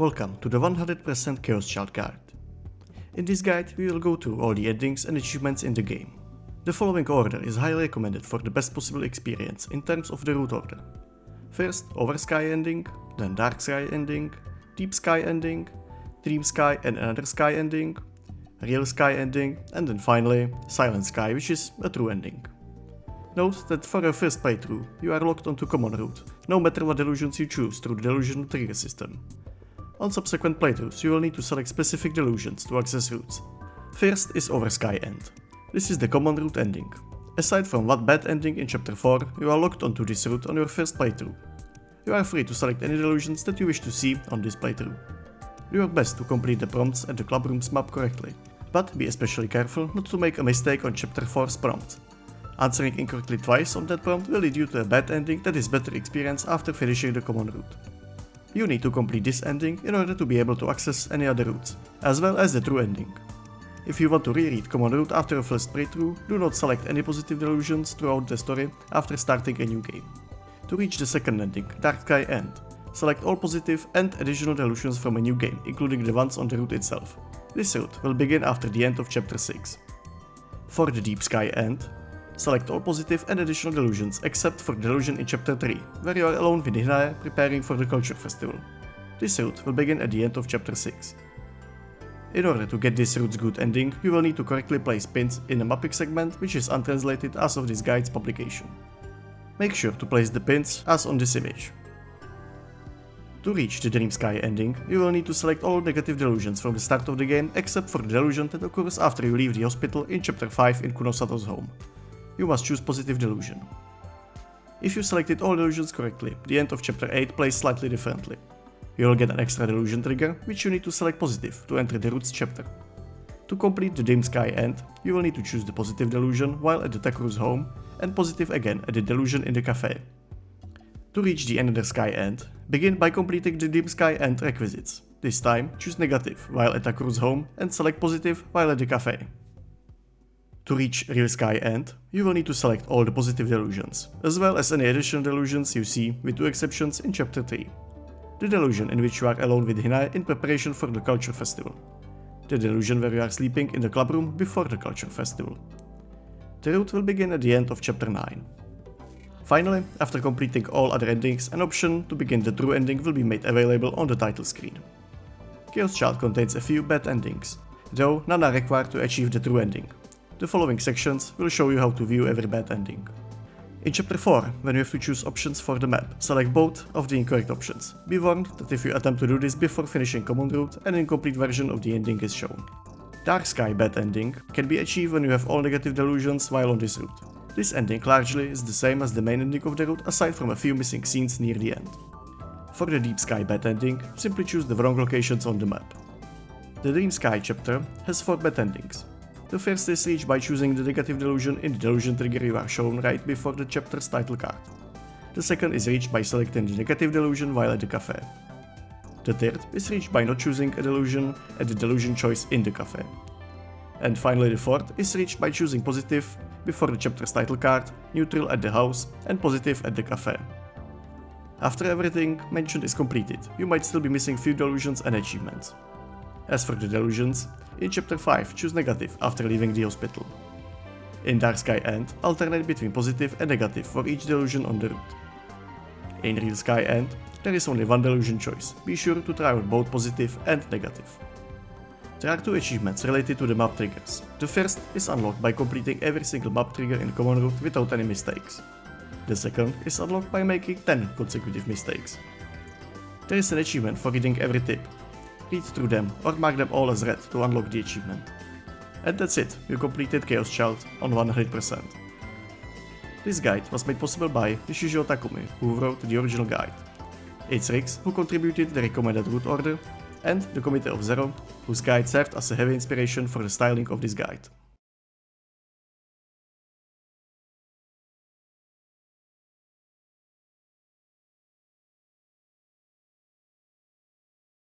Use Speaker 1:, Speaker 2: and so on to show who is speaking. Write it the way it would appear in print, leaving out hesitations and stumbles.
Speaker 1: Welcome to the 100% Chaos Child Guide. In this guide we will go through all the endings and achievements in the game. The following order is highly recommended for the best possible experience in terms of the route order. First Over Sky ending, then Dark Sky ending, Deep Sky ending, Dream Sky and Another Sky ending, Real Sky ending, and then finally Silent Sky, which is a true ending. Note that for your first playthrough you are locked onto common route, no matter what delusions you choose through the delusion trigger system. On subsequent playthroughs you will need to select specific delusions to access routes. First is Over Sky End. This is the common route ending. Aside from what bad ending in chapter 4, you are locked onto this route on your first playthrough. You are free to select any delusions that you wish to see on this playthrough. Do your best to complete the prompts at the clubrooms map correctly, but be especially careful not to make a mistake on chapter 4's prompt. Answering incorrectly twice on that prompt will lead you to a bad ending that is better experienced after finishing the common route. You need to complete this ending in order to be able to access any other routes, as well as the true ending. If you want to reread common route after your first playthrough, do not select any positive delusions throughout the story after starting a new game. To reach the second ending, Dark Sky End, select all positive and additional delusions from a new game, including the ones on the route itself. This route will begin after the end of chapter 6. For the Deep Sky End, select all positive and additional delusions except for the delusion in chapter 3, where you are alone with Hinae preparing for the culture festival. This route will begin at the end of chapter 6. In order to get this route's good ending, you will need to correctly place pins in the mapping segment, which is untranslated as of this guide's publication. Make sure to place the pins as on this image. To reach the Dream Sky ending, you will need to select all negative delusions from the start of the game except for the delusion that occurs after you leave the hospital in chapter 5 in Kunosato's home. You must choose positive delusion. If you selected all delusions correctly, the end of chapter 8 plays slightly differently. You will get an extra delusion trigger, which you need to select positive to enter the routes chapter. To complete the Dim Sky End, you will need to choose the positive delusion while at the Takuru's home, and positive again at the delusion in the cafe. To reach the Another Sky End, begin by completing the Dim Sky End requisites. This time, choose negative while at Takuru's home and select positive while at the cafe. To reach Real Sky End, you will need to select all the positive delusions, as well as any additional delusions you see, with two exceptions in chapter 3. The delusion in which you are alone with Hinae in preparation for the culture festival. The delusion where you are sleeping in the clubroom before the culture festival. The route will begin at the end of chapter 9. Finally, after completing all other endings, an option to begin the true ending will be made available on the title screen. Chaos Child contains a few bad endings, though none are required to achieve the true ending. The following sections will show you how to view every bad ending. In chapter 4, when you have to choose options for the map, select both of the incorrect options. Be warned that if you attempt to do this before finishing common route, an incomplete version of the ending is shown. Dark Sky bad ending can be achieved when you have all negative delusions while on this route. This ending largely is the same as the main ending of the route, aside from a few missing scenes near the end. For the Deep Sky bad ending, simply choose the wrong locations on the map. The Dream Sky chapter has 4 bad endings. The first is reached by choosing the negative delusion in the delusion trigger you are shown right before the chapter's title card. The second is reached by selecting the negative delusion while at the cafe. The third is reached by not choosing a delusion at the delusion choice in the cafe. And finally the fourth is reached by choosing positive before the chapter's title card, neutral at the house, and positive at the cafe. After everything mentioned is completed, you might still be missing few delusions and achievements. As for the delusions, in chapter 5 choose negative after leaving the hospital. In Dark Sky End, alternate between positive and negative for each delusion on the route. In Real Sky End, there is only one delusion choice, be sure to try out both positive and negative. There are 2 achievements related to the map triggers. The first is unlocked by completing every single map trigger in the common route without any mistakes. The second is unlocked by making 10 consecutive mistakes. There is an achievement for reading every tip. Read through them or mark them all as red to unlock the achievement. And that's it, you completed Chaos Child on 100%. This guide was made possible by Nishijo Takumi, who wrote the original guide, It's Rix, who contributed the recommended route order, and the Committee of Zero, whose guide served as a heavy inspiration for the styling of this guide.